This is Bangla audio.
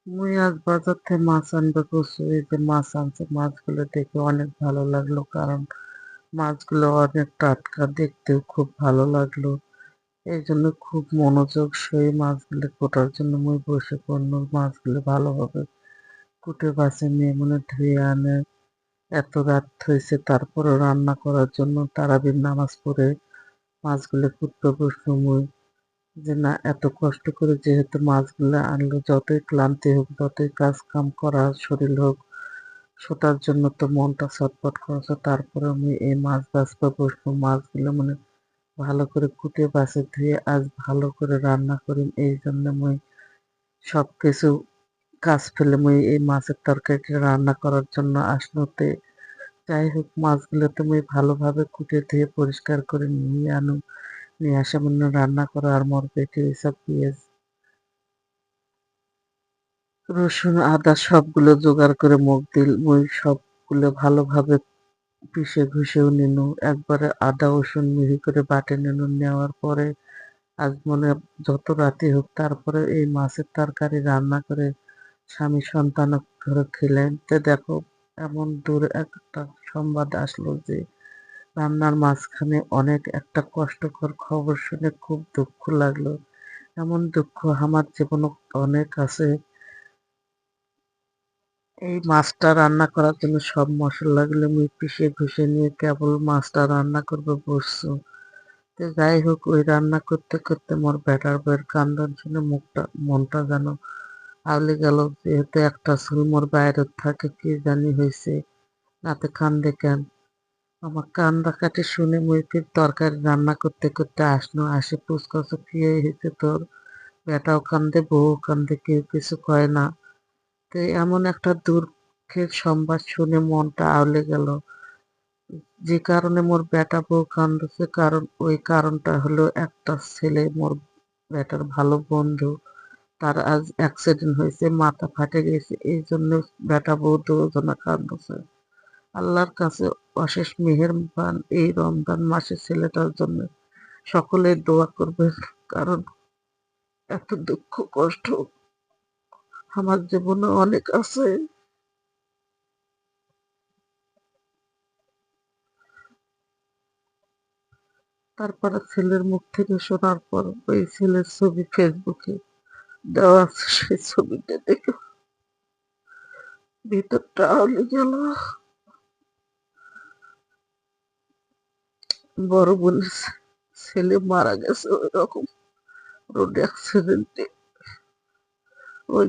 মুই আজ বাজার থেকে মাছ আনতে গেছি। এই যে মাছ আনছে, মাছগুলো দেখে অনেক ভালো লাগলো। কারণ মাছগুলো অনেক টাটকা, দেখতেও খুব ভালো লাগলো। এই জন্য খুব মনোযোগ সই মাছগুলো কোটার জন্য মুই বসে পড়ল। মাছগুলো ভালোভাবে কুটে বাছে নিয়ে মনে ধুয়ে আনে। এত রাত হয়েছে তারপরও রান্না করার জন্য তারাবির নামাজ পড়ে মাছগুলো কুটতে বসলো মুই। যে না, এত কষ্ট করে যেহেতু মাছগুলো আনলো, যতই ক্লান্তি হোক, যতই কাজ কাম করা শরীর হোক, সেটার জন্য তো মনটা ছটফট করছে। তারপরে আমি এই মাছ বাছতে বসবো। মাছগুলো মানে ভালো করে কুটে বাছে ধুয়ে আজ ভালো করে রান্না করিম। এই জন্য মুই সবকিছু কাজ ফেলে মুই এই মাছের তরকারিটা রান্না করার জন্য আসনোতে। যাই হোক, মাছগুলো তো মুই ভালোভাবে কুটে ধুয়ে পরিষ্কার করে নিয়ে আনো। নিয়ে আসা মানে রান্না করা আর মোর পেটে এসব পেঁয়াজ রসুন আদা সবগুলো জোগাড় করে মুই সবগুলো ভালোভাবে পিষে ঘুষেও নিনু। একবারে আদা রসুন মিহি করে বাটে নিনু। নেওয়ার পরে আজ মনে যত রাতি হোক তারপরে এই মাছের তরকারি রান্না করে স্বামী সন্তান ধরে খেলেন। তো দেখো, এমন দূর একটা সংবাদ আসলো যে রান্নার মাঝখানে অনেক একটা কষ্টকর খবর শুনে খুব দুঃখ লাগলো। এমন দুঃখ আমার জীবনে অনেক আছে। এই মাছটা রান্না করার জন্য সব মশলাগুলো আমি পিষে ঘষে নিয়ে কেবল মাছটা রান্না করবো বসছো। তো যাই হোক, ওই রান্না করতে করতে মোর বেটার বউয়ের কান্দন শুনে মনটা যেন আউলে গেল। যেহেতু একটা চুল মোর বাইরে থাকে, কি জানি হয়েছে, রাতে কান্দে কেন। আমার কান্দাকাটি শুনে মুই ফির তরকারি রান্না করতে করতে আসনো। আসে পুচকছে, কি হয়েছে তোর? বেটাও কান্দে, বউ কান্দে, কেউ কিছু কয় না। তো এমন একটা দুঃখের সংবাদ শুনে মনটা আউলে গেল। যে কারণে মোর বেটা বউ কান্দছে, কারণ ওই কারণটা হলো একটা ছেলে, মোর বেটার ভালো বন্ধু, তার আজ অ্যাক্সিডেন্ট হয়েছে, মাথা ফাটে গেছে। এই জন্য বেটা বউ দুজনা কান্দছে। আল্লাহর কাছে অশেষ মেহেরবান এই রমজান মাসে ছেলেটার জন্য সকলে দোয়া করবেন। কারণ এত দুঃখ কষ্ট আমার জীবনে অনেক আছে। তারপরে ছেলের মুখ থেকে শোনার পর ওই ছেলের ছবি ফেসবুকে দেওয়া আছে। সেই ছবিটা দেখে ভিতরটা আউলে গেল। বড় বোনের ছেলে মারা গেছে ওই রকম রোড অ্যাক্সিডেন্টে। ওই